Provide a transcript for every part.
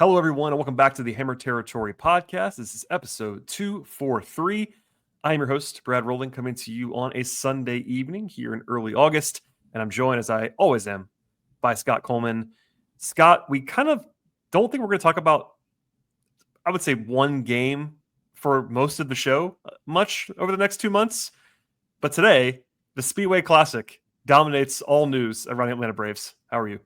Hello, everyone, and welcome back to the Hammer Territory podcast. This is episode 243. I am your host, Brad Rowland, coming to you on a Sunday evening here in early August, and I'm joined, as I always am, by Scott Coleman. Scott, we kind of don't think we're going to talk about, I would say, one game for most of the show much over the next 2 months, but today, the Speedway Classic dominates all news around the Atlanta Braves. How are you?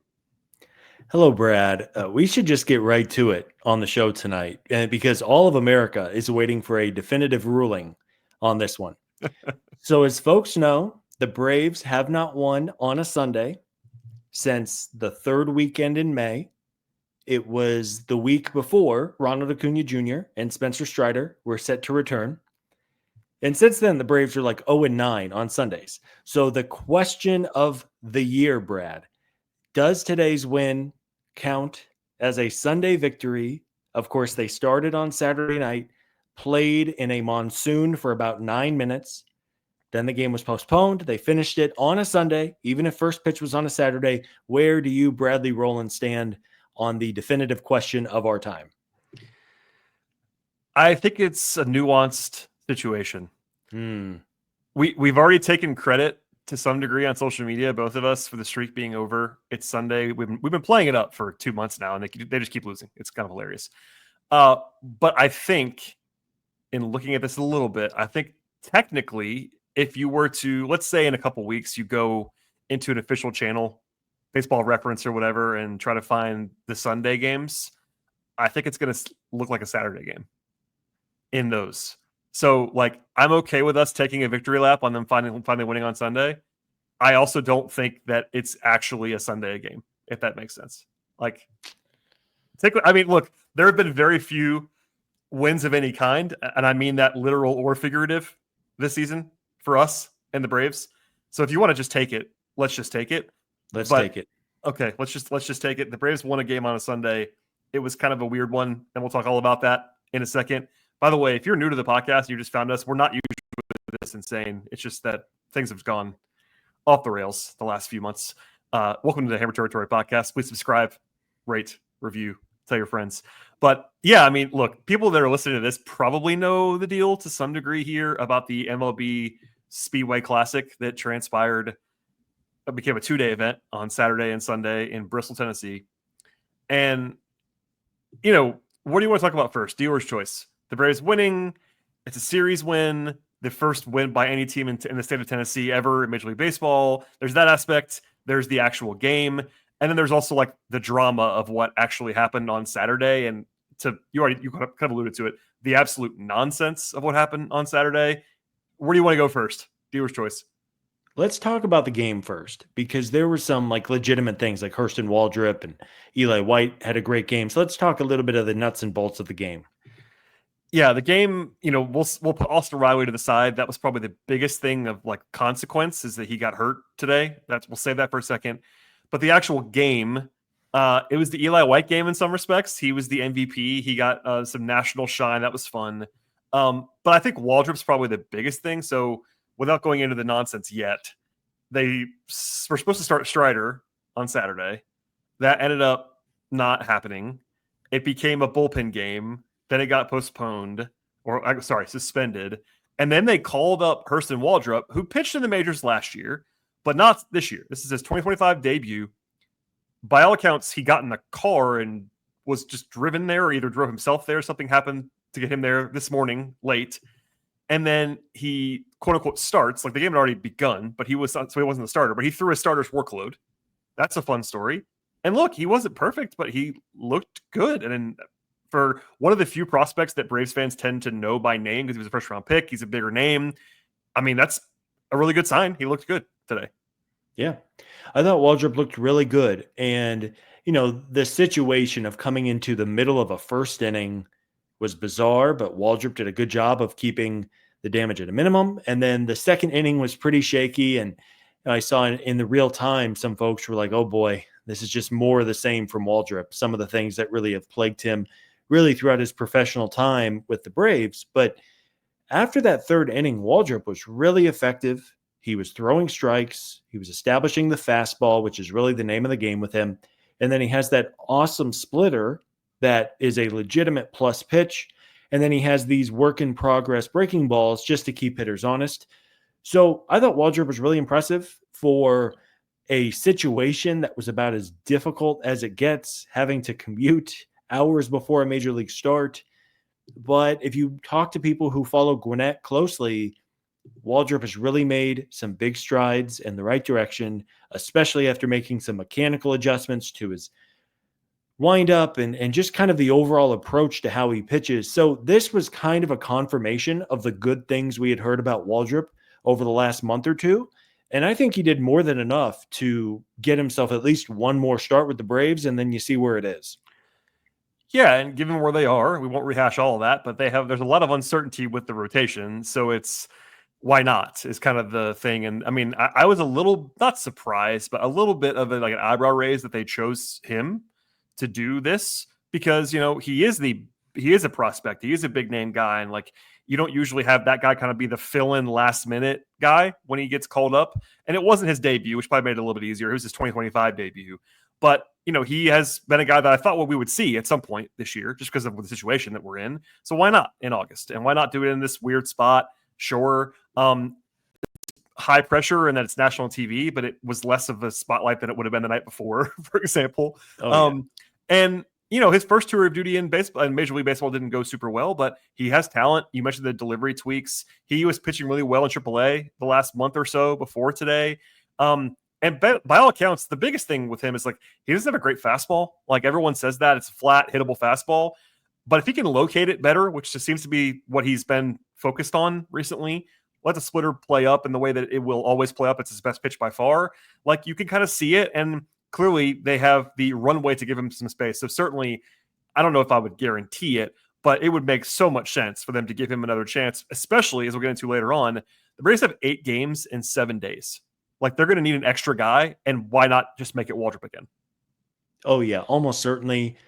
Hello, Brad. We should just get right to it on the show tonight, because all of America is waiting for a definitive ruling on this one. So as folks know, the Braves have not won on a Sunday since the third weekend in May. It was the week before Ronald Acuna Jr. and Spencer Strider were set to return. And since then, the Braves are like 0-9 on Sundays. So the question of the year, Brad, does today's win count as a Sunday victory? Of course, they started on Saturday night, played in a monsoon for about 9 minutes. Then the game was postponed. They finished it on a Sunday, even if first pitch was on a Saturday. Where do you, Bradley Rowland, stand on the definitive question of our time? I think it's a nuanced situation. We've already taken credit to some degree on social media, both of us, for the streak being over. It's Sunday. We've been playing it up for 2 months now, and they just keep losing. It's kind of hilarious. But I think, in looking at this a little bit, I think technically, if you were to, let's say in a couple weeks, you go into an official channel, Baseball Reference or whatever, and try to find the Sunday games, I think it's going to look like a Saturday game in those. So, like, I'm okay with us taking a victory lap on them finally winning on Sunday. I also don't think that it's actually a Sunday game, if that makes sense. Like, look, there have been very few wins of any kind, and I mean that literal or figurative this season for us and the Braves. So if you want to just take it, let's just take it. Let's take it. Okay, let's just take it. The Braves won a game on a Sunday. It was kind of a weird one, and we'll talk all about that in a second. By the way, if you're new to the podcast and you just found us, we're not usually this insane. It's just that things have gone off the rails the last few months. Welcome to the Hammer Territory podcast. Please subscribe, rate, review, tell your friends. But yeah, I mean, look, people that are listening to this probably know the deal to some degree here about the MLB Speedway Classic that transpired. It became a 2-day event on Saturday and Sunday in Bristol, Tennessee. And, you know, what do you want to talk about first? Dealer's choice. The Braves winning. It's a series win. The first win by any team in the state of Tennessee ever in Major League Baseball. There's that aspect. There's the actual game. And then there's also like the drama of what actually happened on Saturday. And you kind of alluded to it, the absolute nonsense of what happened on Saturday. Where do you want to go first? Dealer's choice. Let's talk about the game first, because there were some like legitimate things, like Hurston Waldrep and Eli White had a great game. So let's talk a little bit of the nuts and bolts of the game. Yeah, the game, you know, we'll put Austin Riley to the side. That was probably the biggest thing of like consequence, is that he got hurt today. We'll save that for a second. But the actual game, it was the Eli White game in some respects. He was the MVP. He got some national shine. That was fun. But I think Waldrop's probably the biggest thing. So without going into the nonsense yet, they were supposed to start Strider on Saturday. That ended up not happening. It became a bullpen game. Then it got postponed, suspended. And then they called up Hurston Waldrep, who pitched in the majors last year, but not this year. This is his 2025 debut. By all accounts, he got in the car and was just driven there, or either drove himself there. Something happened to get him there this morning late. And then he, quote unquote, starts. Like, the game had already begun, but he wasn't the starter, but he threw his starter's workload. That's a fun story. And look, he wasn't perfect, but he looked good. And then, for one of the few prospects that Braves fans tend to know by name, because he was a first-round pick, he's a bigger name. I mean, that's a really good sign. He looked good today. Yeah. I thought Waldrop looked really good. And, you know, the situation of coming into the middle of a first inning was bizarre, but Waldrop did a good job of keeping the damage at a minimum. And then the second inning was pretty shaky. And I saw in the real time, some folks were like, oh boy, this is just more of the same from Waldrop. Some of the things that really have plagued him really throughout his professional time with the Braves. But after that third inning, Waldrop was really effective. He was throwing strikes. He was establishing the fastball, which is really the name of the game with him. And then he has that awesome splitter that is a legitimate plus pitch. And then he has these work in progress breaking balls just to keep hitters honest. So I thought Waldrop was really impressive for a situation that was about as difficult as it gets, having to commute hours before a major league start. But if you talk to people who follow Gwinnett closely, Waldrop has really made some big strides in the right direction, especially after making some mechanical adjustments to his wind up and just kind of the overall approach to how he pitches. So this was kind of a confirmation of the good things we had heard about Waldrop over the last month or two. And I think he did more than enough to get himself at least one more start with the Braves, and then you see where it is. Yeah, and given where they are, we won't rehash all of that, but there's a lot of uncertainty with the rotation, so it's why not is kind of the thing. And I mean, I was a little not surprised, but a little bit of like an eyebrow raise that they chose him to do this because he is a prospect, he is a big name guy, and like you don't usually have that guy kind of be the fill-in last minute guy when he gets called up. And it wasn't his debut, which probably made it a little bit easier. It was his 2025 debut. But, he has been a guy that I thought what we would see at some point this year just because of the situation that we're in. So why not in August? And why not do it in this weird spot? Sure. High pressure and that it's national TV, but it was less of a spotlight than it would have been the night before, for example. And his first tour of duty in baseball and Major League Baseball didn't go super well, but he has talent. You mentioned the delivery tweaks. He was pitching really well in AAA the last month or so before today. And by all accounts, the biggest thing with him is like he doesn't have a great fastball. Like everyone says that it's a flat, hittable fastball. But if he can locate it better, which just seems to be what he's been focused on recently, let the splitter play up in the way that it will always play up. It's his best pitch by far. Like you can kind of see it, and clearly they have the runway to give him some space. So certainly, I don't know if I would guarantee it, but it would make so much sense for them to give him another chance, especially as we'll get into later on. The Braves have 8 games in 7 days. Like they're going to need an extra guy, and why not just make it Waldrop again? Oh yeah, almost certainly.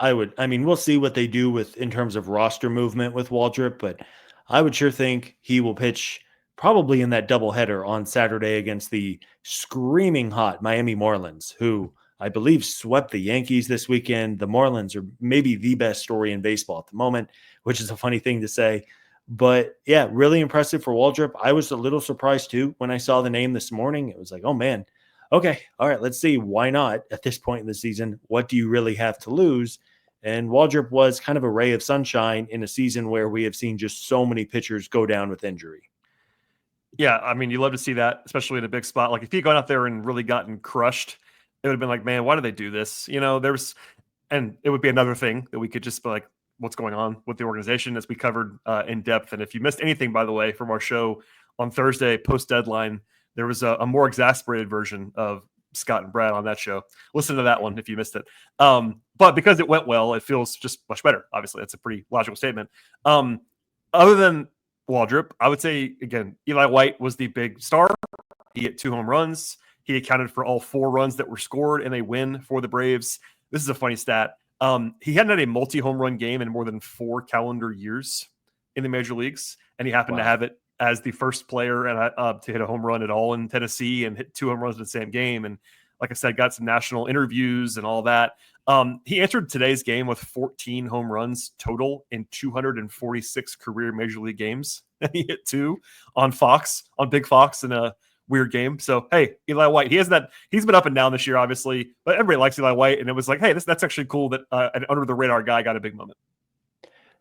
We'll see what they do in terms of roster movement with Waldrop, but I would sure think he will pitch probably in that doubleheader on Saturday against the screaming hot Miami Marlins, who I believe swept the Yankees this weekend. The Marlins are maybe the best story in baseball at the moment, which is a funny thing to say. But yeah, really impressive for Waldrop. I was a little surprised too when I saw the name this morning. It was like, oh man, okay, all right, let's see. Why not at this point in the season? What do you really have to lose? And Waldrop was kind of a ray of sunshine in a season where we have seen just so many pitchers go down with injury. Yeah, I mean, you love to see that, especially in a big spot. Like if he had gone out there and really gotten crushed, it would have been like, man, why do they do this? And it would be another thing that we could just be like, what's going on with the organization as we covered in depth. And if you missed anything, by the way, from our show on Thursday post deadline, there was a more exasperated version of Scott and Brad on that show. Listen to that one if you missed it. But because it went well, it feels just much better. Obviously, that's a pretty logical statement. Other than Waldrop, I would say, again, Eli White was the big star. He hit 2 home runs. He accounted for all 4 runs that were scored in a win for the Braves. This is a funny stat. He hadn't had a multi-home run game in more than 4 calendar years in the major leagues, and he happened to have it as the first player to hit a home run at all in Tennessee and hit 2 home runs in the same game. And like I said, got some national interviews and all that. He entered today's game with 14 home runs total in 246 career major league games. And he hit 2 on Big Fox in a weird game. So, hey, Eli White, he's been up and down this year, obviously, but everybody likes Eli White. And it was like, hey, that's actually cool that an under the radar guy got a big moment.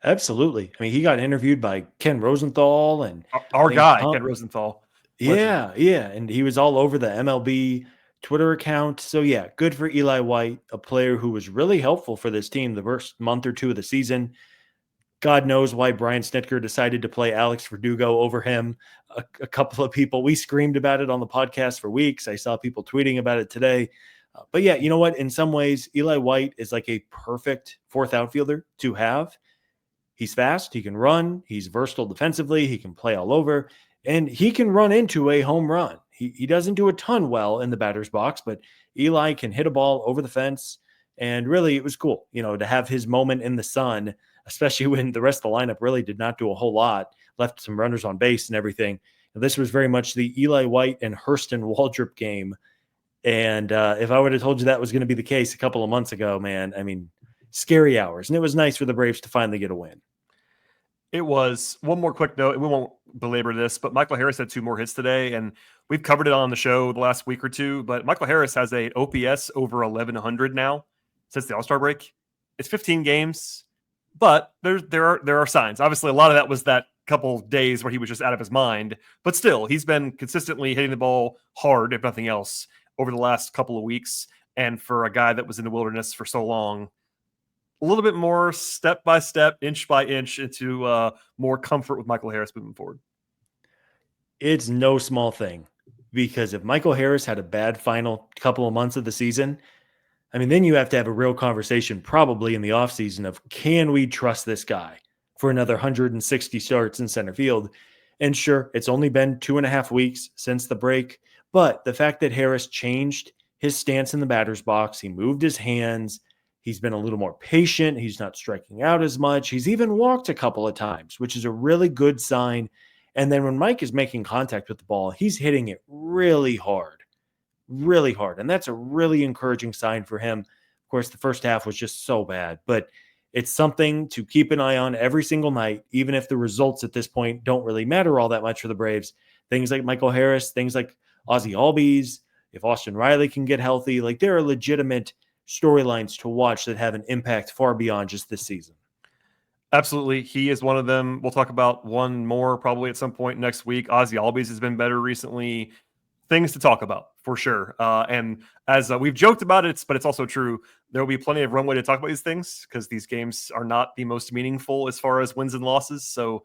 Absolutely. I mean, he got interviewed by Ken Rosenthal and our guy, Ken Rosenthal. Yeah. And he was all over the MLB Twitter account. So yeah, good for Eli White, a player who was really helpful for this team the first month or two of the season. God knows why Brian Snitker decided to play Alex Verdugo over him. A couple of people, we screamed about it on the podcast for weeks. I saw people tweeting about it today. But yeah, you know what? In some ways, Eli White is like a perfect 4th outfielder to have. He's fast. He can run. He's versatile defensively. He can play all over. And he can run into a home run. He doesn't do a ton well in the batter's box, but Eli can hit a ball over the fence. And really, it was cool, to have his moment in the sun, especially when the rest of the lineup really did not do a whole lot, left some runners on base and everything. And this was very much the Eli White and Hurston Waldrip game. And if I would have told you that was going to be the case a couple of months ago, man, I mean, scary hours. And it was nice for the Braves to finally get a win. It was. One more quick note. We won't belabor this, but Michael Harris had 2 more hits today, and we've covered it on the show the last week or two. But Michael Harris has a OPS over 1,100 now since the All-Star break. It's 15 games, but there are signs. Obviously, a lot of that was that couple days where he was just out of his mind. But still, he's been consistently hitting the ball hard, if nothing else, over the last couple of weeks. And for a guy that was in the wilderness for so long, a little bit more step by step, inch by inch into more comfort with Michael Harris moving forward. It's no small thing, because if Michael Harris had a bad final couple of months of the season, I mean, then you have to have a real conversation probably in the offseason of, can we trust this guy for another 160 starts in center field? And sure, it's only been 2.5 weeks since the break, but the fact that Harris changed his stance in the batter's box, he moved his hands, he's been a little more patient. He's not striking out as much. He's even walked a couple of times, which is a really good sign. And then when Mike is making contact with the ball, he's hitting it really hard, really hard. And that's a really encouraging sign for him. Of course, the first half was just so bad, but it's something to keep an eye on every single night, even if the results at this point don't really matter all that much for the Braves. Things like Michael Harris, things like Ozzie Albies, if Austin Riley can get healthy, like there are legitimate storylines to watch that have an impact far beyond just this season. Absolutely. He is one of them. We'll talk about one more probably at some point next week. Ozzie Albies has been better recently. Things to talk about for sure. And as we've joked about it, but it's also true, there will be plenty of runway to talk about these things because these games are not the most meaningful as far as wins and losses. So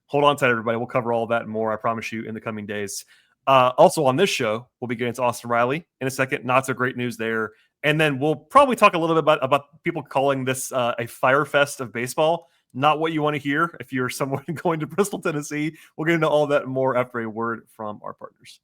hold on tight, everybody. We'll cover all that and more, I promise you, in the coming days. Also on this show, we'll be getting to Austin Riley in a second. Not so great news there. And then we'll probably talk a little bit about people calling this a fire fest of baseball. Not what you want to hear if you're someone going to Bristol, Tennessee. We'll get into all that and more after a word from our partners.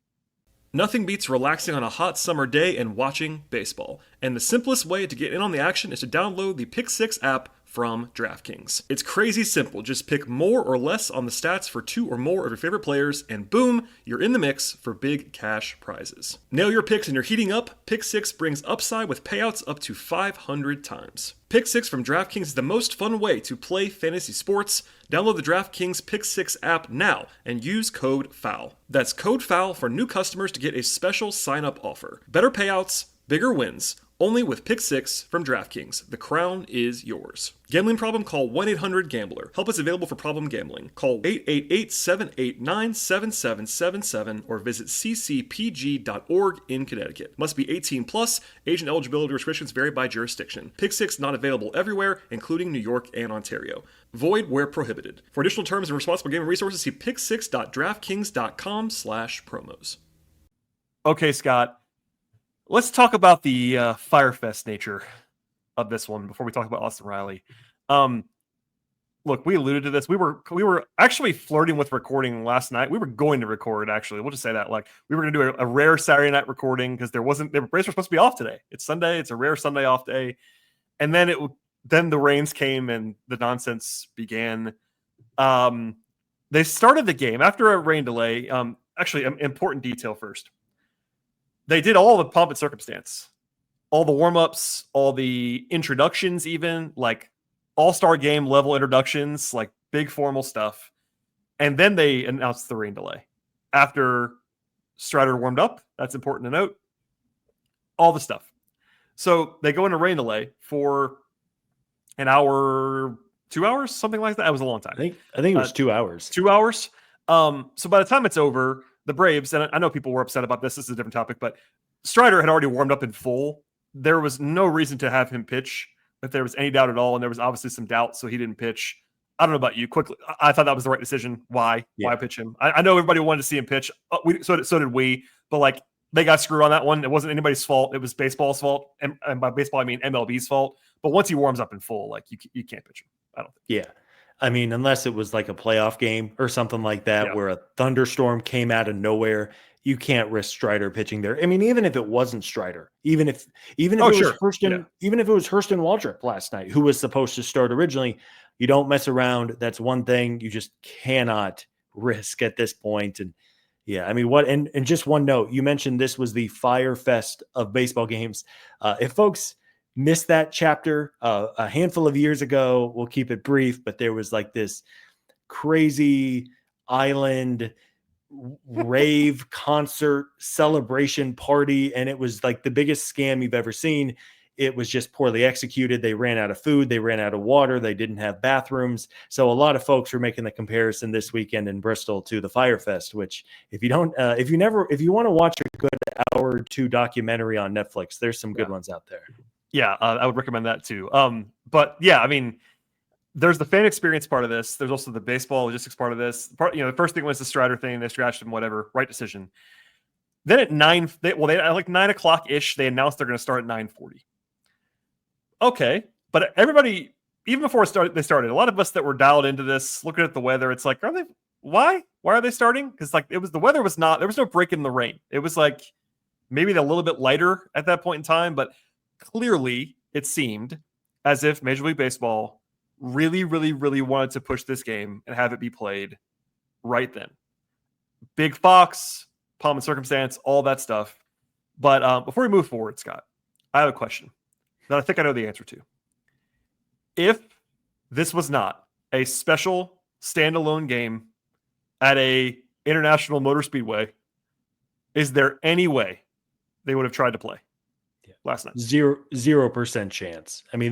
Nothing beats relaxing on a hot summer day and watching baseball. And the simplest way to get in on the action is to download the Pick 6 app from DraftKings. It's crazy simple. Just pick more or less on the stats for 2 or more of your favorite players, and boom, you're in the mix for big cash prizes. Nail your picks and you're heating up. Pick 6 brings upside with payouts up to 500 times. Pick 6 from DraftKings is the most fun way to play fantasy sports. Download the DraftKings Pick 6 app now and use code FOUL. That's code FOUL for new customers to get a special sign-up offer. Better payouts, bigger wins. Only with Pick 6 from DraftKings. The crown is yours. Gambling problem? Call 1-800-GAMBLER. Help is available for problem gambling. Call 888-789-7777 or visit ccpg.org in Connecticut. Must be 18 plus. Age and eligibility restrictions vary by jurisdiction. Pick 6 not available everywhere, including New York and Ontario. Void where prohibited. For additional terms and responsible gaming resources, see pick6.draftkings.com/promos. Okay, Scott. Let's talk about the Firefest nature of this one before we talk about Austin Riley. Look, we alluded to this. We were actually flirting with recording last night. We were going to record, actually. We'll just say that. Like, we were going to do a rare Saturday night recording because the Braves were supposed to be off today. It's Sunday. It's a rare Sunday off day. And then then the rains came and the nonsense began. They started the game after a rain delay. Actually, an important detail first. They did all the pomp and circumstance, all the warm-ups, all the introductions, even like all-star game level introductions, like big formal stuff. And then they announced the rain delay after Strider warmed up. That's important to note. All the stuff. So they go into rain delay for an hour, 2 hours, something like that. It was a long time. I think it was 2 hours. 2 hours. So by the time it's over, the Braves, and I know people were upset about this. This is a different topic, but Strider had already warmed up in full. There was no reason to have him pitch if there was any doubt at all, and there was obviously some doubt, so he didn't pitch. I don't know about you. Quickly, I thought that was the right decision. Why? Yeah. Why pitch him? I know everybody wanted to see him pitch. So did we. But like they got screwed on that one. It wasn't anybody's fault. It was baseball's fault, and by baseball I mean MLB's fault. But once he warms up in full, like you can't pitch him. I don't think. Yeah. I mean, unless it was like a playoff game or something like that, where a thunderstorm came out of nowhere, you can't risk Strider pitching there. I mean, even if it wasn't Strider, even if it was Hurston Waldrep last night, who was supposed to start originally, you don't mess around. That's one thing you just cannot risk at this point. And yeah, I mean, and just one note, you mentioned this was the Fire Fest of baseball games. If folks missed that chapter a handful of years ago, we'll keep it brief, but there was like this crazy island rave concert celebration party, and it was like the biggest scam you've ever seen. It was just poorly executed. They ran out of food, they ran out of water, they didn't have bathrooms. So a lot of folks were making the comparison this weekend in Bristol to the Firefest, which if you want to watch a good hour or two documentary on Netflix, there's some good ones out there. Yeah, I would recommend that too. But yeah, I mean, there's the fan experience part of this. There's also the baseball logistics part of this. The first thing was the Strider thing. They scratched him, whatever, right decision. Then at at like 9 o'clock ish, they announced they're going to start at 9:40. Okay, but everybody, even before they started, a lot of us that were dialed into this, looking at the weather, it's like, why are they starting? Because like the weather was not, there was no break in the rain. It was like maybe a little bit lighter at that point in time, but clearly it seemed as if Major League Baseball really, really, really wanted to push this game and have it be played right then. Big Fox, pomp and circumstance, all that stuff. But before we move forward, Scott, I have a question that I think I know the answer to. If this was not a special standalone game at a international motor speedway, is there any way they would have tried to play last night? 0% chance. I mean,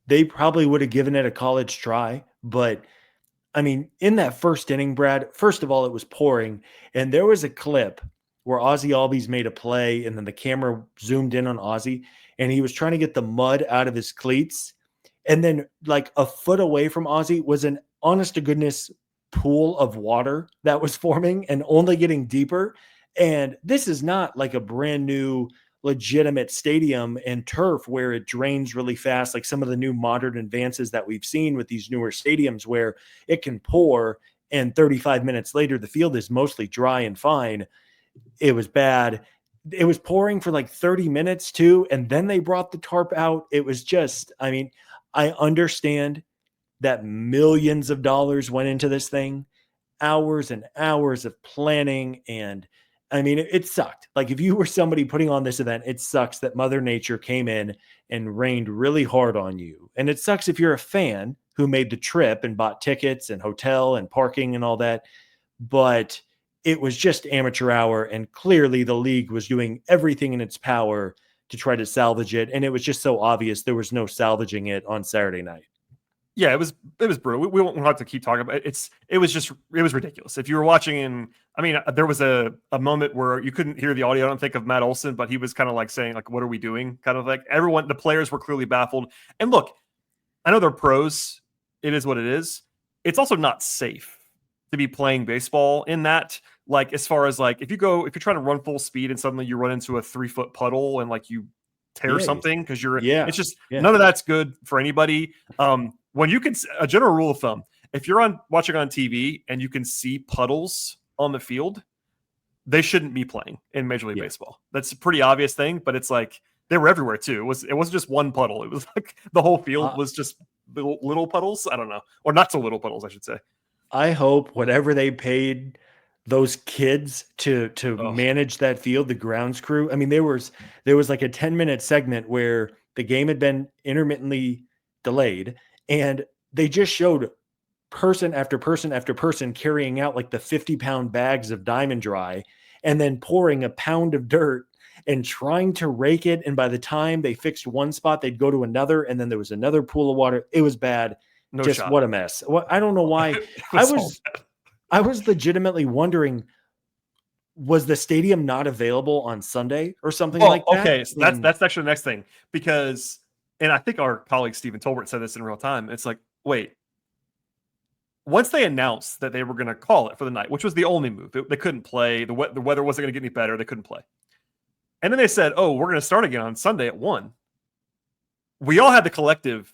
they probably would have given it a college try, but I mean, in that first inning, Brad, first of all, it was pouring, and there was a clip where Ozzie Albies made a play, and then the camera zoomed in on Ozzie, and he was trying to get the mud out of his cleats, and then like a foot away from Ozzie was an honest to goodness pool of water that was forming and only getting deeper. And this is not like a brand new legitimate stadium and turf where it drains really fast, like some of the new modern advances that we've seen with these newer stadiums where it can pour and 35 minutes later the field is mostly dry and fine. It was bad. It was pouring for like 30 minutes too, and then they brought the tarp out. It was just, I mean, I understand that millions of dollars went into this thing, hours and hours of planning, and I mean, it sucked. Like if you were somebody putting on this event, it sucks that Mother Nature came in and rained really hard on you. And it sucks if you're a fan who made the trip and bought tickets and hotel and parking and all that. But it was just amateur hour, and clearly the league was doing everything in its power to try to salvage it. And it was just so obvious there was no salvaging it on Saturday night. Yeah, it was brutal. We won't have to keep talking about it. It was ridiculous. If you were watching, and I mean, there was a moment where you couldn't hear the audio, I don't think, of Matt Olson, but he was kind of like saying, like, what are we doing? Kind of like the players were clearly baffled. And look, I know they're pros. It is what it is. It's also not safe to be playing baseball in that. Like, as far as like, if you're trying to run full speed and suddenly you run into a 3-foot puddle and like you tear something because it's just none of that's good for anybody. When you can, a general rule of thumb, if you're watching on TV and you can see puddles on the field, they shouldn't be playing in Major League Baseball. That's a pretty obvious thing, but it's like they were everywhere too. It wasn't just one puddle. It was like the whole field was just little puddles. I don't know, or not so little puddles, I should say. I hope whatever they paid those kids to manage that field, the grounds crew. I mean, there was like a 10-minute segment where the game had been intermittently delayed, and they just showed person after person after person carrying out like the 50-pound bags of Diamond Dry and then pouring a pound of dirt and trying to rake it. And by the time they fixed one spot, they'd go to another, and then there was another pool of water. It was bad. What a mess. I don't know why. I was legitimately wondering, was the stadium not available on Sunday or something like that? Okay, so that's actually the next thing, because, and I think our colleague Stephen Tolbert said this in real time. It's like, wait, once they announced that they were going to call it for the night, which was the only move, they couldn't play. The weather wasn't going to get any better. They couldn't play. And then they said, oh, we're going to start again on Sunday at 1. We all had the collective,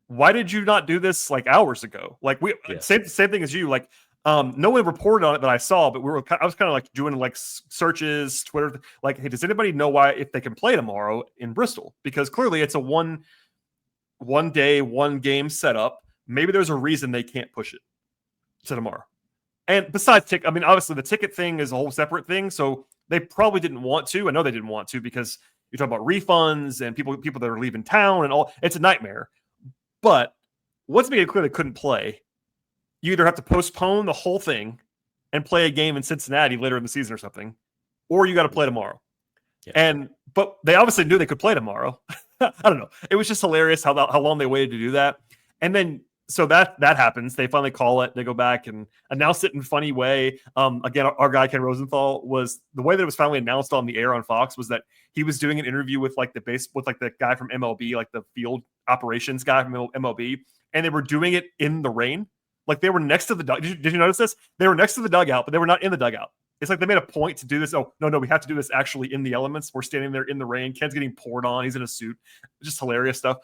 why did you not do this like hours ago? Like same thing as you. Like no one reported on it that I saw, but I was kind of like doing like searches, Twitter, like, hey, does anybody know if they can play tomorrow in Bristol? Because clearly it's a one day, one game setup. Maybe there's a reason they can't push it to tomorrow. And besides obviously the ticket thing is a whole separate thing. So they probably didn't want to. I know they didn't want to because you're talking about refunds and people that are leaving town and all. It's a nightmare. But once we get clear they couldn't play, you either have to postpone the whole thing and play a game in Cincinnati later in the season or something, or you got to play tomorrow. Yeah. But they obviously knew they could play tomorrow. I don't know. It was just hilarious how long they waited to do that. And then so that happens. They finally call it. They go back and announce it in a funny way. Again, our guy Ken Rosenthal was the way that it was finally announced on the air on Fox was that he was doing an interview with like the guy from MLB, like the field operations guy from MLB, and they were doing it in the rain. Like they were next to the dugout. Did you notice this? They were next to the dugout, but they were not in the dugout. It's like they made a point to do this. Oh, no, we have to do this actually in the elements. We're standing there in the rain. Ken's getting poured on. He's in a suit. Just hilarious stuff.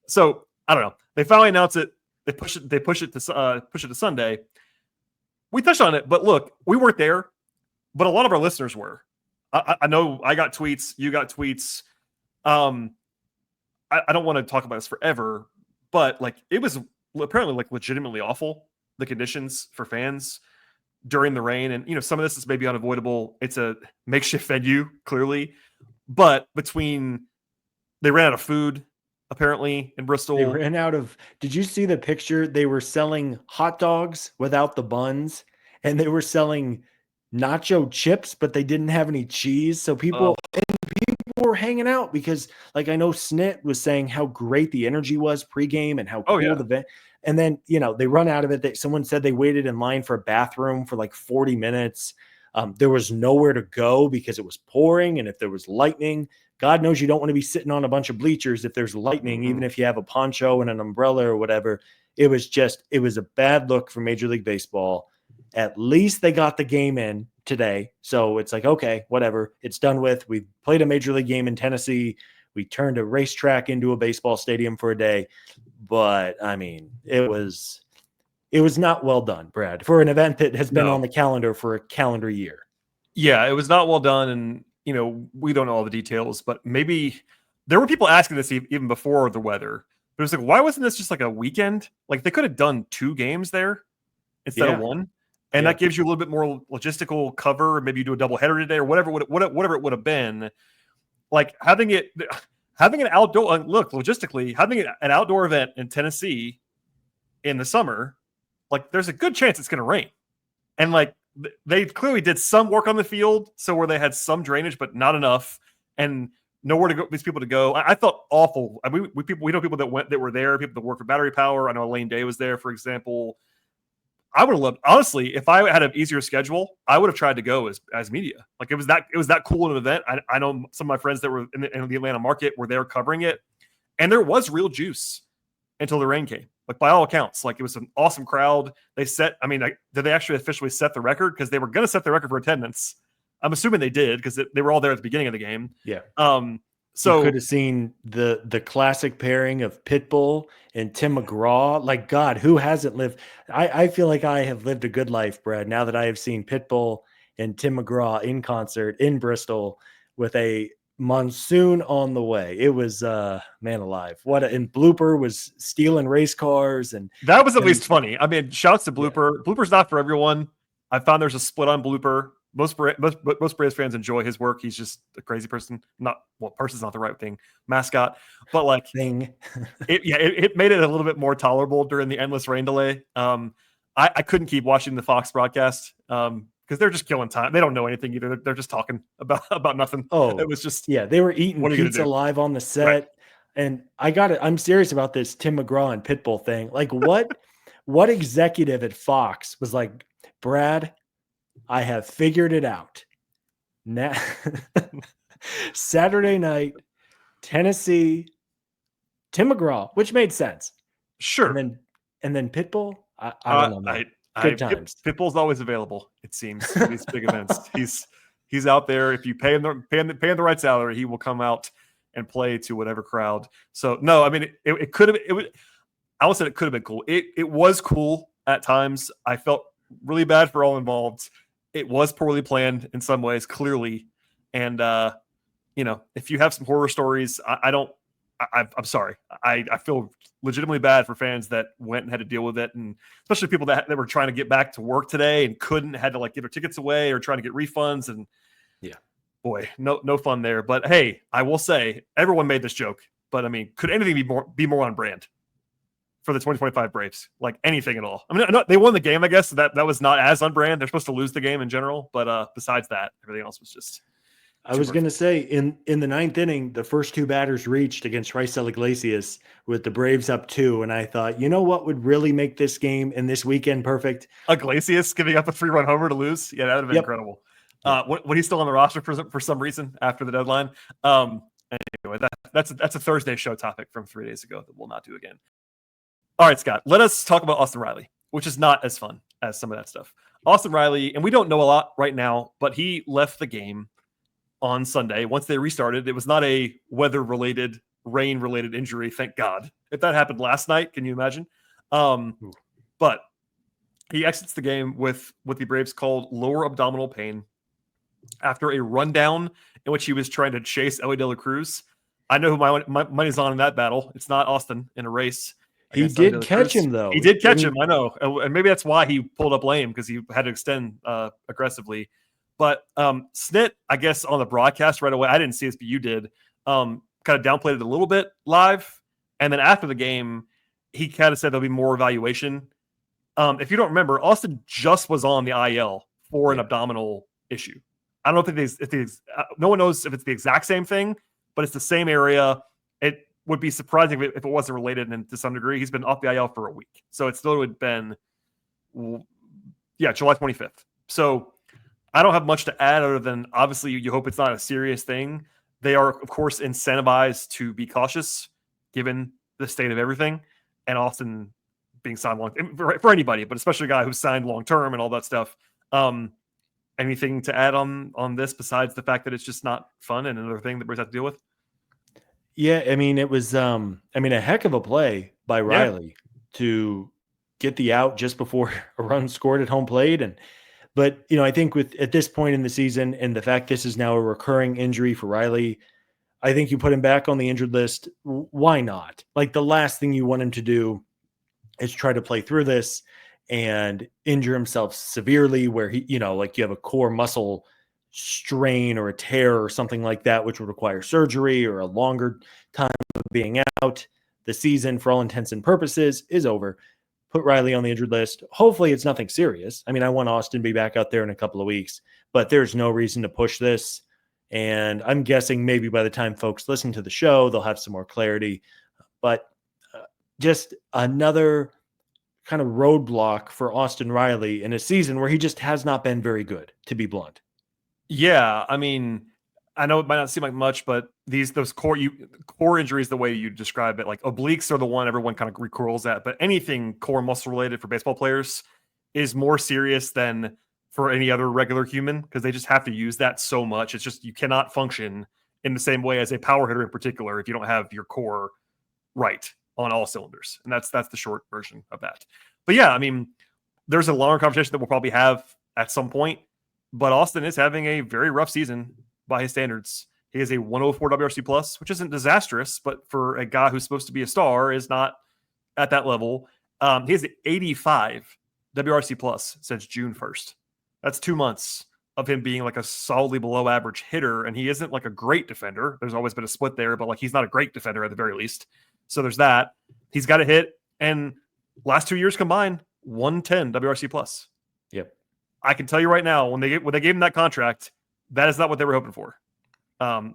So I don't know. They finally announce it. They push it to Sunday. We touched on it, but look, we weren't there, but a lot of our listeners were. I know I got tweets. You got tweets. I don't want to talk about this forever, but like it was apparently like legitimately awful, the conditions for fans during the rain. And, some of this is maybe unavoidable. It's a makeshift venue, clearly. But they ran out of food, apparently, in Bristol. They ran out of, did you see the picture? They were selling hot dogs without the buns, and they were selling nacho chips, but they didn't have any cheese. So people were hanging out because, like, I know Snit was saying how great the energy was pregame and how cool the event. And then, they run out of it. Someone said they waited in line for a bathroom for like 40 minutes. There was nowhere to go because it was pouring. And if there was lightning, God knows you don't want to be sitting on a bunch of bleachers if there's lightning, even if you have a poncho and an umbrella or whatever. It was a bad look for Major League Baseball. At least they got the game in today. So it's like, okay, whatever. It's done with. We played a Major League game in Tennessee. We turned a racetrack into a baseball stadium for a day. But I mean, it was not well done, Brad, for an event that has been on the calendar for a calendar year. Yeah, it was not well done. And, we don't know all the details, but maybe there were people asking this even before the weather. But it was like, why wasn't this just like a weekend? Like they could have done 2 games there instead of 1. And that gives you a little bit more logistical cover. Maybe you do a doubleheader today or whatever it would have been. Like having an outdoor look logistically, having an outdoor event in Tennessee in the summer, like there's a good chance it's going to rain. And like they clearly did some work on the field, so where they had some drainage, but not enough, and nowhere to go. These people to go. I felt awful. I mean, we know people that were there, people that work for Battery Power. I know Elaine Day was there, for example. I would have loved, honestly, if I had an easier schedule, I would have tried to go as media. Like it was that cool of an event. I know some of my friends that were in the Atlanta market were there covering it, and there was real juice until the rain came. Like by all accounts, like it was an awesome crowd. Did they actually officially set the record? Because they were going to set the record for attendance. I'm assuming they did because they were all there at the beginning of the game. Yeah. So you could have seen the classic pairing of Pitbull and Tim McGraw. Like, God, who hasn't lived? I feel like I have lived a good life, Brad, now that I have seen Pitbull and Tim McGraw in concert in Bristol with a monsoon on the way. It was man alive. And Blooper was stealing race cars, and that was at least funny. I mean, shouts to Blooper. Yeah. Blooper's not for everyone. I found there's a split on Blooper. Most Braves fans enjoy his work. He's just a crazy person. Person's not the right thing. Mascot, but like thing. it made it a little bit more tolerable during the endless rain delay. I couldn't keep watching the Fox broadcast because they're just killing time. They don't know anything either. They're just talking about nothing. Oh, it was just they were eating pizza live on the set. Right. And I'm serious about this Tim McGraw and Pitbull thing. Like what executive at Fox was like, Brad, I have figured it out. Now, Saturday night, Tennessee, Tim McGraw, which made sense. Sure. And then Pitbull, I don't know. Good times. Pitbull's always available, it seems, for these big events. He's out there. If you pay him the right salary, he will come out and play to whatever crowd. So no, I mean it could have. I would say it could have been cool. It was cool at times. I felt really bad for all involved. It was poorly planned in some ways, clearly. And, if you have some horror stories, I'm sorry. I feel legitimately bad for fans that went and had to deal with it. And especially people that were trying to get back to work today and couldn't, had to like get their tickets away or trying to get refunds. And boy, no fun there. But hey, I will say everyone made this joke. But I mean, could anything be more on brand for the 2025 Braves? Like anything at all? I mean, they won the game, I guess. So that was not as on brand. They're supposed to lose the game in general, but besides that, everything else was just. I was going to say in the ninth inning, the first two batters reached against Raisel Iglesias with the Braves up 2. And I thought, you know what would really make this game and this weekend perfect? Iglesias giving up a 3-run homer to lose. Yeah, that would have been incredible. When he's still on the roster for some reason after the deadline. Anyway, that's a Thursday show topic from 3 days ago that we'll not do again. All right, Scott, let us talk about Austin Riley, which is not as fun as some of that stuff. Austin Riley, and we don't know a lot right now, but he left the game on Sunday. Once they restarted, it was not a weather-related, rain-related injury, thank God. If that happened last night, can you imagine? But he exits the game with what the Braves called lower abdominal pain after a rundown in which he was trying to chase Ellie De La Cruz. I know who my money's on in that battle. It's not Austin in a race. He did catch him, though. He did catch him, I know. And maybe that's why he pulled up lame, because he had to extend aggressively. But Snit, I guess, on the broadcast right away, I didn't see this, but you did, kind of downplayed it a little bit live. And then after the game, he kind of said there'll be more evaluation. If you don't remember, Austin just was on the IL for an abdominal issue. I don't know if no one knows if it's the exact same thing, but it's the same area. It would be surprising if it wasn't related, and to some degree, he's been off the IL for a week. So it still would have been, July 25th. So I don't have much to add other than obviously you hope it's not a serious thing. They are, of course, incentivized to be cautious given the state of everything, and Austin being signed long for anybody, but especially a guy who's signed long term and all that stuff. Anything to add on this besides the fact that it's just not fun and another thing that Braves have to deal with? Yeah, I mean, it was a heck of a play by Riley to get the out just before a run scored at home plate. But I think at this point in the season and the fact this is now a recurring injury for Riley, I think you put him back on the injured list. Why not? Like, the last thing you want him to do is try to play through this and injure himself severely where he, like you have a core muscle strain or a tear or something like that, which would require surgery or a longer time of being out. The season, for all intents and purposes, is over. Put Riley on the injured list. Hopefully it's nothing serious. I mean, I want Austin to be back out there in a couple of weeks, but there's no reason to push this. And I'm guessing maybe by the time folks listen to the show, they'll have some more clarity. But just another kind of roadblock for Austin Riley in a season where he just has not been very good, to be blunt. Yeah, I mean, I know it might not seem like much, but those core injuries, the way you describe it, like obliques are the one everyone kind of recoils at, but anything core muscle related for baseball players is more serious than for any other regular human, because they just have to use that so much. It's just, you cannot function in the same way as a power hitter in particular if you don't have your core right on all cylinders. And that's the short version of that. But yeah, I mean, there's a longer conversation that we'll probably have at some point, but Austin is having a very rough season by his standards. He has a 104 WRC plus, which isn't disastrous, but for a guy who's supposed to be a star is not at that level. He has 85 WRC plus since June 1st. That's 2 months of him being like a solidly below average hitter. And he isn't like a great defender. There's always been a split there, but like, he's not a great defender at the very least. So there's that. He's got a hit, and last 2 years combined, 110 WRC plus. Yep. I can tell you right now, when they gave him that contract, that is not what they were hoping for. And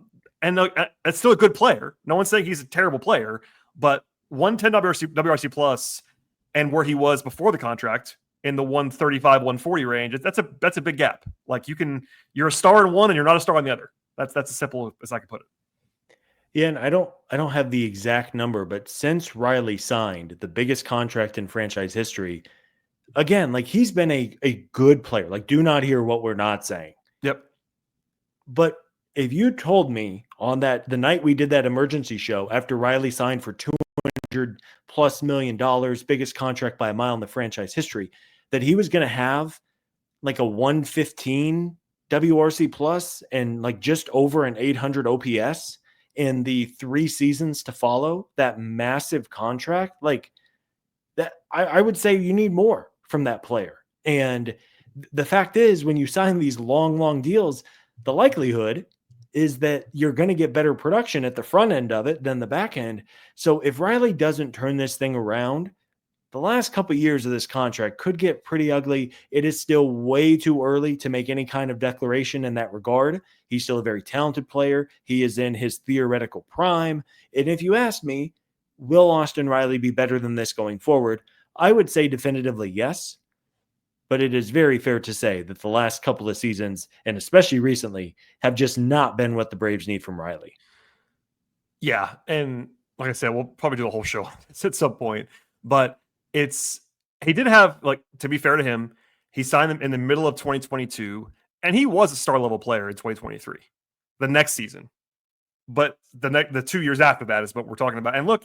it's still a good player. No one's saying he's a terrible player, but 110 WRC plus and where he was before the contract in the 135, 140 range, that's a big gap. Like, you're a star in one and you're not a star on the other. That's as simple as I can put it. Yeah, and I don't have the exact number, but since Riley signed the biggest contract in franchise history, again, like, he's been a good player. Like, do not hear what we're not saying. Yep. But if you told me on the night we did that emergency show after Riley signed for $200+ million, biggest contract by a mile in the franchise history, that he was going to have like a 115 WRC plus and like just over an 800 OPS in the 3 seasons to follow, that massive contract, like that, I would say you need more from that player. And the fact is, when you sign these long deals, the likelihood is that you're going to get better production at the front end of it than the back end. So if Riley doesn't turn this thing around, the last couple of years of this contract could get pretty ugly. It is still way too early to make any kind of declaration in that regard. He's still a very talented player. He is in his theoretical prime. And if you ask me, will Austin Riley be better than this going forward? I would say definitively yes. But it is very fair to say that the last couple of seasons, and especially recently, have just not been what the Braves need from Riley. Yeah. And like I said, we'll probably do a whole show at some point. But he did have, like, to be fair to him, he signed him in the middle of 2022, and he was a star level player in 2023, the next season. But the 2 years after that is what we're talking about. And look,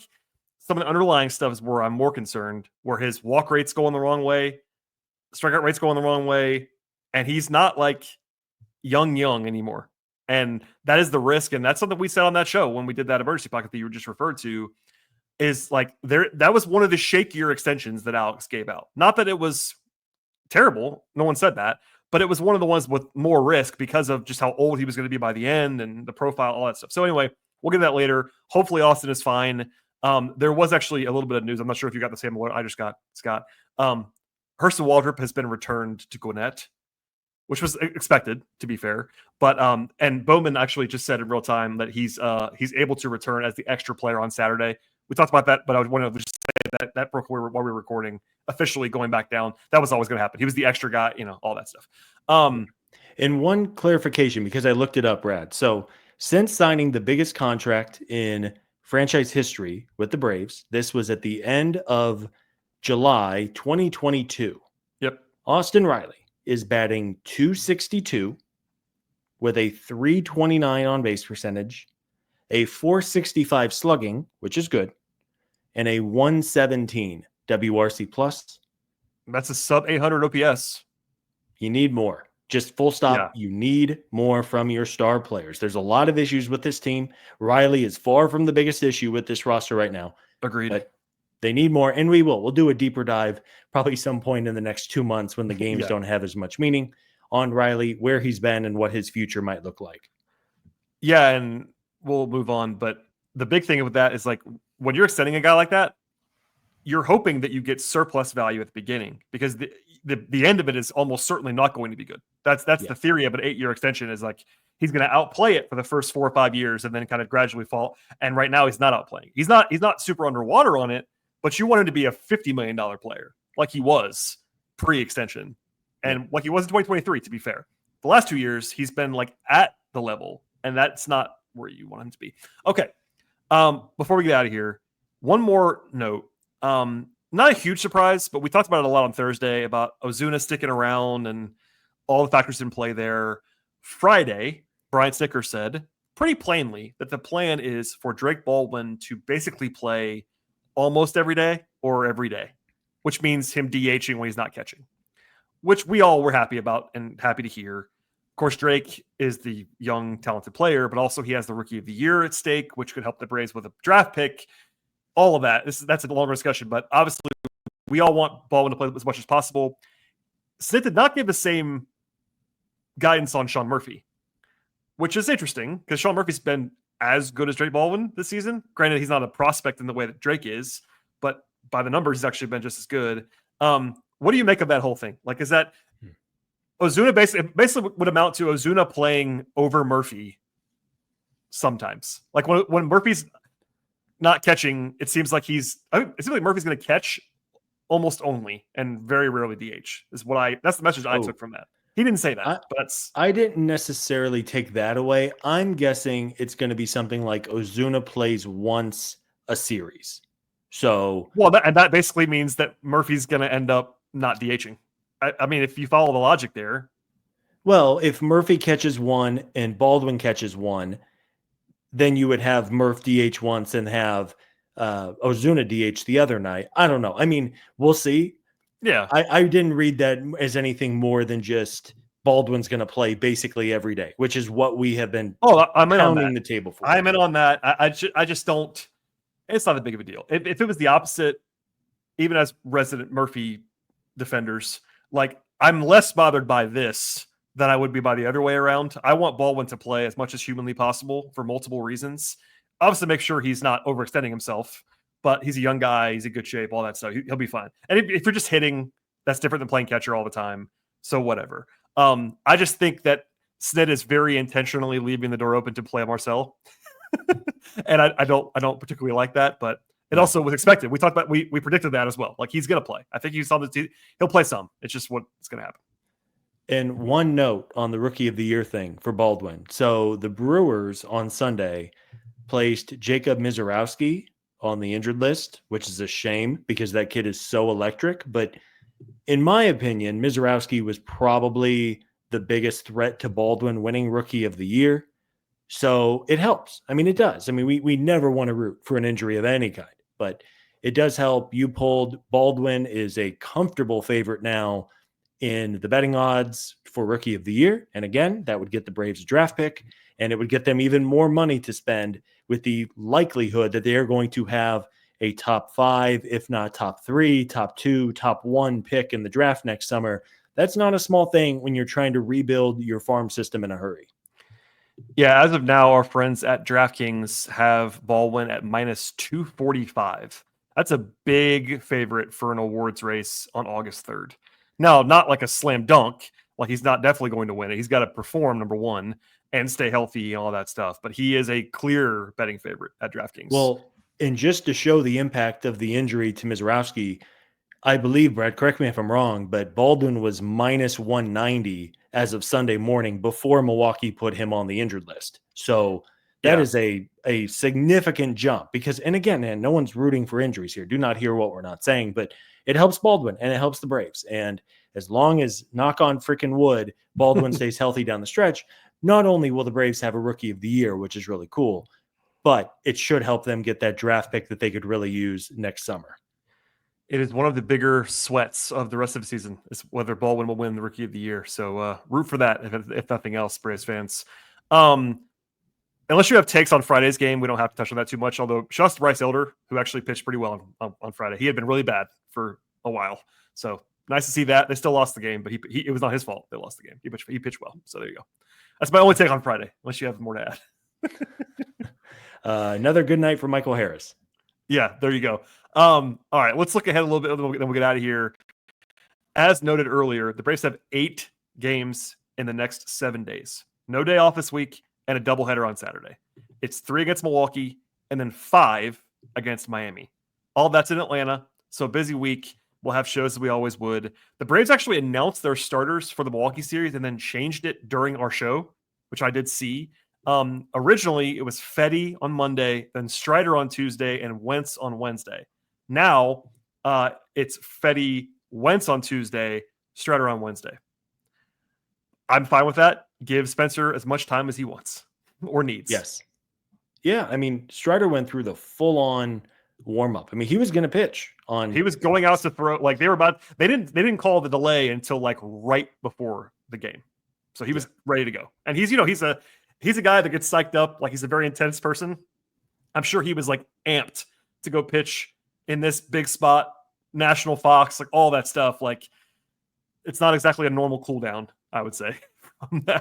some of the underlying stuff is where I'm more concerned, where his walk rates going the wrong way, strikeout rates going the wrong way, and he's not like young anymore. And that is the risk. And that's something we said on that show when we did that emergency pocket that you just referred to, is like that was one of the shakier extensions that Alex gave out. Not that it was terrible. No one said that, but it was one of the ones with more risk because of just how old he was going to be by the end and the profile, all that stuff. So anyway, we'll get to that later. Hopefully Austin is fine. There was actually a little bit of news. I'm not sure if you got the same alert I just got, Scott. Hurston Waldrip has been returned to Gwinnett, which was expected, to be fair. But and Bowman actually just said in real time that he's able to return as the extra player on Saturday. We talked about that, but I wanted to just say that broke while we were recording, officially going back down. That was always going to happen. He was the extra guy, all that stuff. And one clarification, because I looked it up, Brad. So since signing the biggest contract in franchise history with the Braves, this was at the end of July 2022. Yep. Austin Riley is batting .262 with a .329 on base percentage, a .465 slugging, which is good, and a .117 WRC plus. That's a sub 800 OPS. You need more. Just full stop. Yeah. You need more from your star players. There's a lot of issues with this team. Riley is far from the biggest issue with this roster right now. Agreed. But they need more, and we will. We'll do a deeper dive probably some point in the next 2 months when the games don't have as much meaning on Riley, where he's been, and what his future might look like. Yeah, and we'll move on. But the big thing with that is, like, when you're extending a guy like that, you're hoping that you get surplus value at the beginning, because the end of it is almost certainly not going to be good. That's the theory of an 8-year extension, is like he's going to outplay it for the first 4 or 5 years and then kind of gradually fall. And right now he's not outplaying. He's not super underwater on it, but you want him to be a $50 million player like he was pre-extension and like he was in 2023, to be fair. The last 2 years, he's been like at the level, and that's not where you want him to be. Okay. Before we get out of here, one more note. Not a huge surprise, but we talked about it a lot on Thursday about Ozuna sticking around and all the factors in play there. Friday, Brian Snitker said pretty plainly that the plan is for Drake Baldwin to basically play almost every day or every day, which means him DHing when he's not catching, which we all were happy about and happy to hear. Of course, Drake is the young, talented player, but also he has the Rookie of the Year at stake, which could help the Braves with a draft pick. All of that. That's a longer discussion, but obviously we all want Baldwin to play as much as possible. Snit did not give the same guidance on Sean Murphy, which is interesting because Sean Murphy's been as good as Drake Baldwin this season. Granted, he's not a prospect in the way that Drake is, but by the numbers, he's actually been just as good. What do you make of that whole thing? Like, is that Ozuna basically would amount to Ozuna playing over Murphy sometimes? Like when Murphy's not catching, it seems like it seems like Murphy's going to catch almost only and very rarely DH. That's the message I took from that. He didn't say that, but I didn't necessarily take that away. I'm guessing it's going to be something like Ozuna plays once a series. So, that basically means that Murphy's going to end up not DHing. I mean, if you follow the logic there. Well, if Murphy catches one and Baldwin catches one, then you would have Murph DH once and have Ozuna DH the other night. I don't know. I mean, we'll see. Yeah. I didn't read that as anything more than just Baldwin's going to play basically every day, which is what we have been pounding the table for. I'm in on that. I just don't. It's not that big of a deal. If it was the opposite, even as resident Murphy defenders, like, I'm less bothered by this than I would be by the other way around. I want Baldwin to play as much as humanly possible for multiple reasons. Obviously, make sure he's not overextending himself, but he's a young guy. He's in good shape, all that stuff. He'll be fine. And if you're just hitting, that's different than playing catcher all the time. So whatever. I just think that Snit is very intentionally leaving the door open to play Marcel. And I don't particularly like that, but it also was expected. We talked about, we predicted that as well. Like, he's going to play. I think he'll play some. It's just what's going to happen. And one note on the Rookie of the Year thing for Baldwin. So the Brewers on Sunday placed Jacob Mizorowski on the injured list, which is a shame because that kid is so electric. But in my opinion, Mizorowski was probably the biggest threat to Baldwin winning Rookie of the Year. So it helps. I mean, it does. I mean, we never want to root for an injury of any kind, but it does help. You pulled Baldwin is a comfortable favorite now in the betting odds for Rookie of the Year. And again, that would get the Braves a draft pick, and it would get them even more money to spend with the likelihood that they are going to have a top 5, if not top 3, top 2, top 1 pick in the draft next summer. That's not a small thing when you're trying to rebuild your farm system in a hurry. Yeah, as of now, our friends at DraftKings have Baldwin at minus 245. That's a big favorite for an awards race on August 3rd. Now, not like a slam dunk. Like, he's not definitely going to win it. He's got to perform, number one, and stay healthy and all that stuff. But he is a clear betting favorite at DraftKings. Well, and just to show the impact of the injury to Mizorowski, I believe, Brad, correct me if I'm wrong, but Baldwin was minus 190 as of Sunday morning before Milwaukee put him on the injured list. So that is a significant jump because, and again, man, no one's rooting for injuries here. Do not hear what we're not saying, but it helps Baldwin and it helps the Braves. And as long as, knock on freaking wood, Baldwin stays healthy down the stretch, not only will the Braves have a Rookie of the Year, which is really cool, but it should help them get that draft pick that they could really use next summer. It is one of the bigger sweats of the rest of the season is whether Baldwin will win the Rookie of the Year. So root for that, if nothing else, Braves fans. Unless you have takes on Friday's game, we don't have to touch on that too much. Although shouts to Bryce Elder, who actually pitched pretty well on Friday. He had been really bad for a while. So nice to see that. They still lost the game, but it was not his fault. They lost the game. He pitched well. So there you go. That's my only take on Friday, unless you have more to add. Another good night for Michael Harris. Yeah, there you go. All right, let's look ahead a little bit, then we'll get out of here. As noted earlier, the Braves have 8 games in the next 7 days. No day off this week and a doubleheader on Saturday. It's 3 against Milwaukee and then 5 against Miami. All that's in Atlanta, so a busy week. We'll have shows as we always would. The Braves actually announced their starters for the Milwaukee series and then changed it during our show, which I did see. Originally, it was Fedde on Monday, then Strider on Tuesday, and Wentz on Wednesday. Now, it's Fedde, Wentz on Tuesday, Strider on Wednesday. I'm fine with that. Give Spencer as much time as he wants or needs. Yes. Yeah, I mean, Strider went through the full-on warm-up. I mean, he was going to pitch on. He was going out to throw. Like they didn't call the delay until like right before the game, so he was ready to go. And he's a guy that gets psyched up. Like, he's a very intense person. I'm sure he was like amped to go pitch in this big spot, National Fox, like all that stuff. Like, it's not exactly a normal cool down, I would say.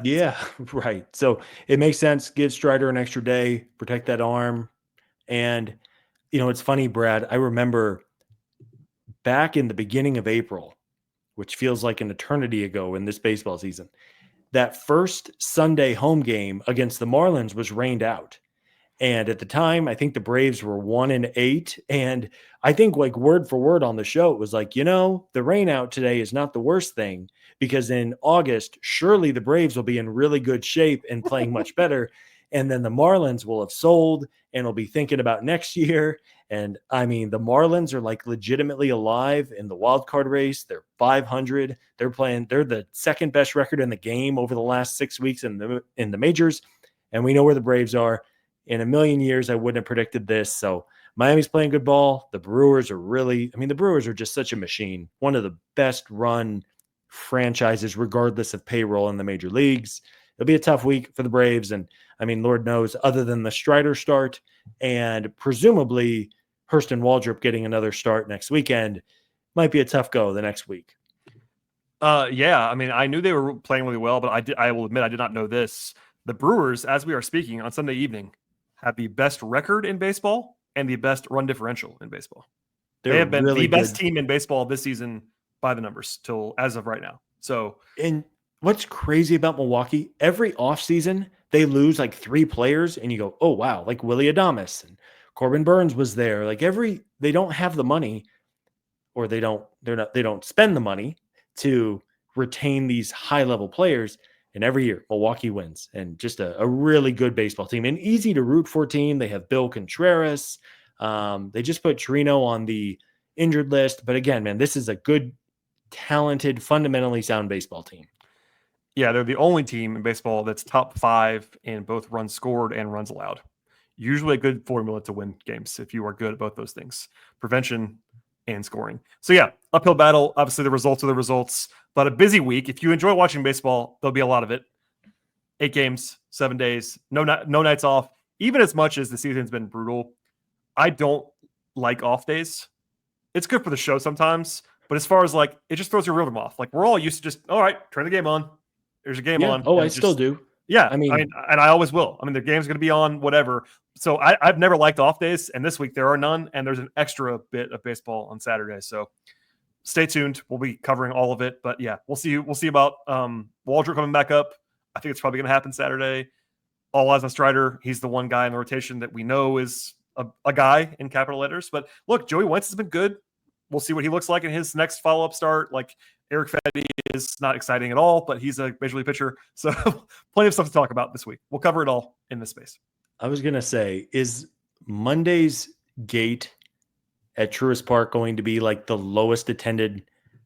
Yeah, right. So it makes sense. Give Strider an extra day, protect that arm. And, it's funny, Brad, I remember back in the beginning of April, which feels like an eternity ago in this baseball season, that first Sunday home game against the Marlins was rained out. And at the time, I think the Braves were 1-8. And I think, like, word for word on the show, it was like, the rain out today is not the worst thing, because in August, surely the Braves will be in really good shape and playing much better. And then the Marlins will have sold and will be thinking about next year. And I mean, the Marlins are like legitimately alive in the wild card race. They're 500. They're the second best record in the game over the last 6 weeks in the majors. And we know where the Braves are. In a million years, I wouldn't have predicted this. So Miami's playing good ball. The Brewers are just such a machine. One of the best run franchises, regardless of payroll in the major leagues. It'll be a tough week for the Braves. And I mean, Lord knows, other than the Strider start and presumably Hurston Waldrip getting another start next weekend, might be a tough go the next week. Yeah, I mean, I knew they were playing really well, but I will admit I did not know this. The Brewers, as we are speaking on Sunday evening, have the best record in baseball and the best run differential in baseball. They They're have been the really best good. team in baseball this season by the numbers till as of right now. So And what's crazy about Milwaukee, every offseason, they lose like 3 players, and you go, oh, wow, like Willie Adames and Corbin Burns was there. Like they don't have the money, or they don't spend the money to retain these high level players. And every year Milwaukee wins, and just a really good baseball team, and easy to root for team. They have Bill Contreras. They just put Torino on the injured list. But again, man, this is a good, talented, fundamentally sound baseball team. yeah, they're the only team in baseball that's top 5 in both runs scored and runs allowed. Usually a good formula to win games if you are good at both those things, prevention and scoring. So yeah, uphill battle. Obviously, the results are the results, but a busy week. If you enjoy watching baseball, there'll be a lot of it. 8 games, 7 days, no nights off. Even as much as the season's been brutal, I don't like off days. It's good for the show sometimes, but as far as like, it just throws your rhythm off. Like we're all used to just, all right, turn the game on. There's a game Yeah. on. Oh, And I still do. yeah, I mean, and I always will. I mean, the game's going to be on, whatever. So I've never liked off days, and this week there are none, and there's an extra bit of baseball on Saturday. So stay tuned. We'll be covering all of it. But yeah, we'll see. We'll see about Waldrop coming back up. I think it's probably going to happen Saturday. All eyes on Strider. He's the one guy in the rotation that we know is a guy in capital letters. But look, Joey Wentz has been good. We'll see what he looks like in his next follow-up start. Like Eric Fetty is not exciting at all, but he's a major league pitcher. So plenty of stuff to talk about this week. We'll cover it all in this space. I was going to say, is Monday's gate at Truist Park going to be like the lowest attended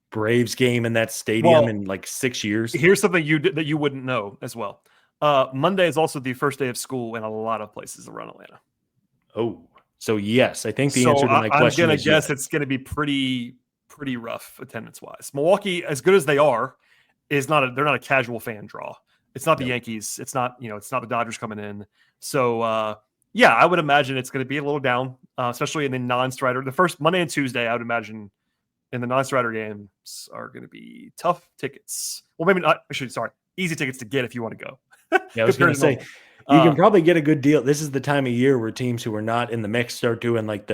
Braves game in that stadium in like 6 years? Here's something that you wouldn't know as well. Monday is also the first day of school in a lot of places around Atlanta. Oh, so yes, I think the answer to my question I'm going is to guess yes. it's going to be pretty rough attendance wise. Milwaukee, as good as they are, they're not a casual fan draw. It's not the Yankees. It's not the Dodgers coming in. So yeah, I would imagine it's going to be a little down, especially in the non-Strider. The first Monday and Tuesday, I would imagine in the non-Strider games are going to be tough tickets. Well, maybe not. Actually, sorry, easy tickets to get if you want to go. Yeah, I was going to say, you can probably get a good deal. This is the time of year where teams who are not in the mix start doing like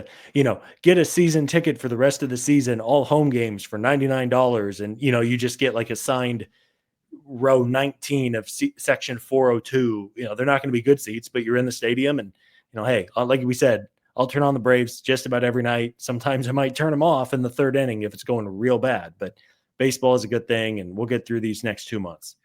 get a season ticket for the rest of the season, all home games for $99. And, you just get like assigned row 19 of section 402. They're not going to be good seats, but you're in the stadium. And, hey, like we said, I'll turn on the Braves just about every night. Sometimes I might turn them off in the third inning if it's going real bad. But baseball is a good thing, and we'll get through these next 2 months.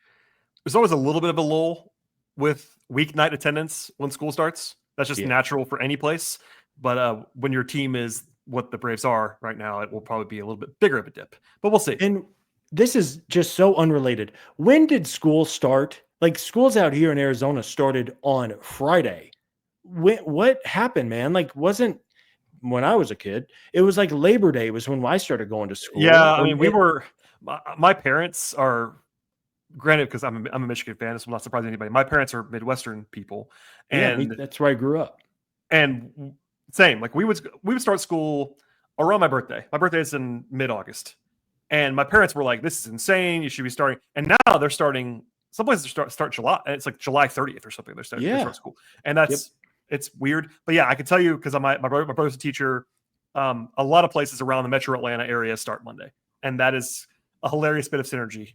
There's always a little bit of a lull with weeknight attendance when school starts. That's just natural for any place. But when your team is what the Braves are right now, it will probably be a little bit bigger of a dip. But we'll see. And this is just so unrelated. When did school start? Like, schools out here in Arizona started on Friday. What happened, man? Like, wasn't when I was a kid, it was like Labor Day was when I started going to school. Yeah, I mean, my parents are, granted, because I'm a Michigan fan, this will not surprise anybody. My parents are Midwestern people, and that's where I grew up. And same, like we would start school around my birthday. My birthday is in mid-August, and my parents were like, "This is insane. You should be starting." And now they're starting. Some places start July. It's like July 30th or something. They start school, and it's weird. But yeah, I can tell you because my brother's a teacher. A lot of places around the Metro Atlanta area start Monday, and that is a hilarious bit of synergy.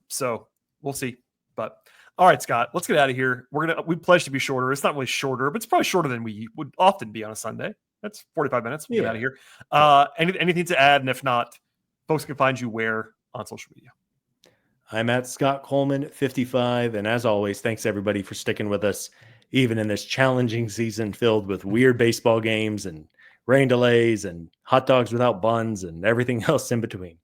So we'll see. But all right, Scott, let's get out of here. We pledge to be shorter. It's not really shorter, but it's probably shorter than we would often be on a Sunday. That's 45 minutes. We'll get out of here. Anything to add? And if not, folks can find you where on social media? I'm at Scott Coleman 55. And as always, thanks everybody for sticking with us, even in this challenging season filled with weird baseball games and rain delays and hot dogs without buns and everything else in between.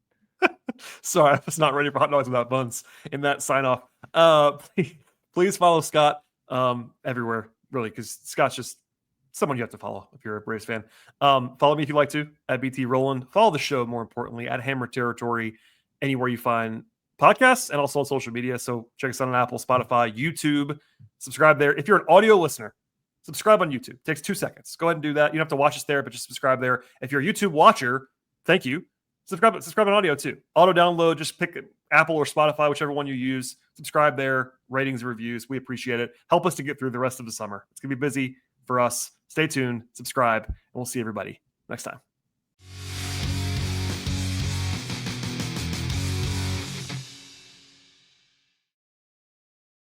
Sorry, I was not ready for hot dogs without buns in that sign off. Please follow Scott everywhere, really, because Scott's just someone you have to follow if you're a Braves fan. Follow me if you like to at BT Rowland. Follow the show, more importantly, at Hammer Territory, anywhere you find podcasts and also on social media. So check us out on Apple, Spotify, YouTube. Subscribe there. If you're an audio listener, subscribe on YouTube. It takes 2 seconds. Go ahead and do that. You don't have to watch us there, but just subscribe there. If you're a YouTube watcher, thank you. Subscribe on audio too. Auto download. Just pick Apple or Spotify, whichever one you use. Subscribe there. Ratings and reviews. We appreciate it. Help us to get through the rest of the summer. It's gonna be busy for us. Stay tuned. Subscribe, and we'll see everybody next time.